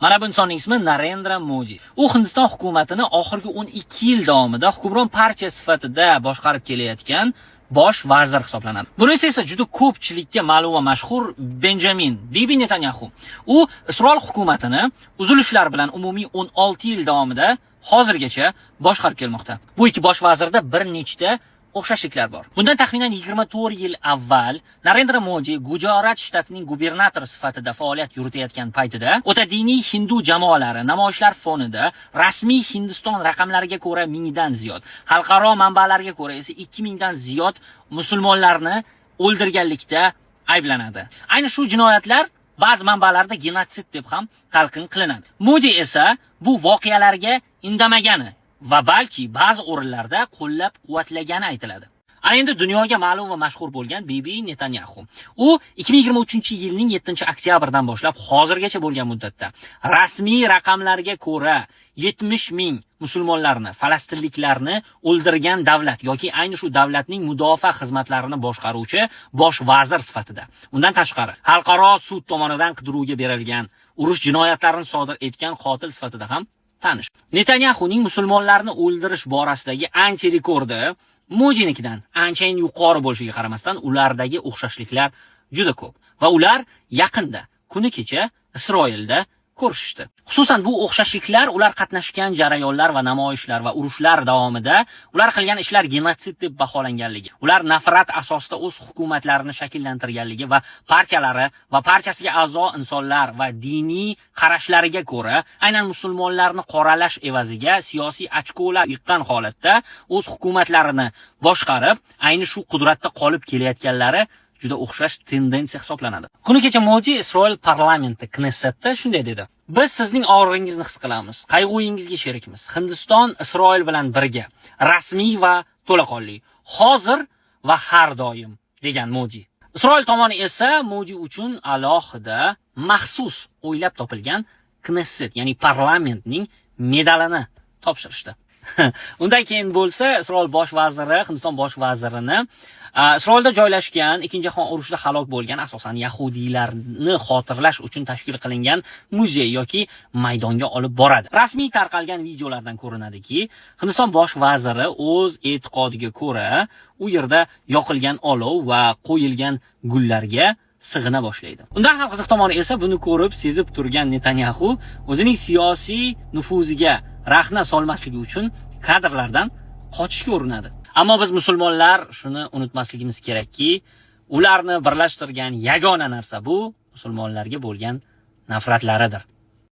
Mana bu insonning ismi Narendra Modi. U Hindiston hukumatini oxirgi 12 yil davomida hukmron partiya sifatida boshqarib kelayotgan bosh vazir hisoblanadi. Bunisi esa juda ko'pchilikka ma'lum va mashhur Benjamin Bibi Netanyahu. U Isroil hukumatini uzilishlar bilan umumiy 16 yil davomida hozirgacha boshqarib kelmoqda. Bu ikki bosh vazirda bir nechta o'xshashliklar bor. Bundan taxminan 24 yil avval Narendra Modi Gujarat shtatining gubernatori sifatida faoliyat yuritayotgan paytida o'ta diniy hindu jamoalari namoyishlar fonida rasmiy Hindiston raqamlariga ko'ra 1000 dan ziyod, xalqaro manbalarga ko'ra esa 2000 dan ziyod musulmonlarni o'ldirganlikda ayblanadi. Ayni shu jinoyatlar ba'zi manbalarda genotsid deb ham talqin qilinadi. Modi esa bu voqealarga indamagani va balki ba'zi o'rinlarda qo'llab-quvvatlagani aytiladi. Endi dunyoga ma'lum va mashhur bo'lgan Bibi Netanyahu. U 2023-yilning 7-oktyabrdan boshlab hozirgacha bo'lgan muddatda rasmiy raqamlarga ko'ra 70 ming musulmonlarni, falastinliklarni o'ldirgan davlat yoki ayni shu davlatning mudofaa xizmatlarini boshqaruvchi bosh vazir sifatida. Undan tashqari, xalqaro sud tomonidan qidiruvga berilgan, urush jinoyatlarini sodir etgan qotil sifatida ham tanish. Netanyahuning musulmonlarni o'ldirish borasidagi anti-rekordi Modinikidan anchayin yuqori bo'lishiga qaramasdan, ulardagi o'xshashliklar juda ko'p va ular yaqinda kuni kecha Isroilda ko'rishdi. Xususan bu o'xshashliklar ular qatnashgan jarayonlar va namoyishlar va urushlar davomida ular qilgan ishlar genotsid deb baholanganligi, ular nafrat asosida o'z hukumatlarini shakllantirganligi va partiyalari va partiyasiga a'zo insonlar va diniy qarashlariga ko'ra aynan musulmonlarni qoralash evaziga siyosiy ochkolar yiqqan holatda o'z hukumatlarini boshqarib, ayni shu qudratda qolib kelayotganlari juda o'xshash tendensiya hisoblanadi. Kuni kecha Modi Isroil parlamenti Knessetda shunday dedi: "Biz sizning og'rig'ingizni his qilamiz, qayg'uyingizga sherikmiz. Hindiston Isroil bilan birga, rasmiy va to'laqonli, hozir va har doim", degan Modi. Isroil tomoni esa Modi uchun alohida maxsus o'ylab topilgan Knesset, ya'ni parlamentning medalini topshirishdi. Undan keyin bo'lsa, Isroil bosh vaziri, Hindiston bosh vazirini Isroilda joylashgan Ikkinchi jahon urushida halok bo'lgan asosan yahudiylarni xotirlash uchun tashkil qilingan muzey yoki maydonga olib boradi. Rasmiy tarqalgan videolardan ko'rinadiki, Hindiston bosh vaziri o'z e'tiqodiga ko'ra u yerda yoqilgan olov va qo'yilgan gullarga sig'ina boshlaydi. Undan ham qiziq tomoni esa buni ko'rib, sezib turgan Netanyahu o'zining siyosiy nufuziga rahna solmasligi uchun kadrlardan qochishga urinadi. Ammo biz musulmonlar shuni unutmasligimiz kerakki, ularni birlashtirgan yagona narsa bu musulmonlarga bo'lgan nafratlaridir.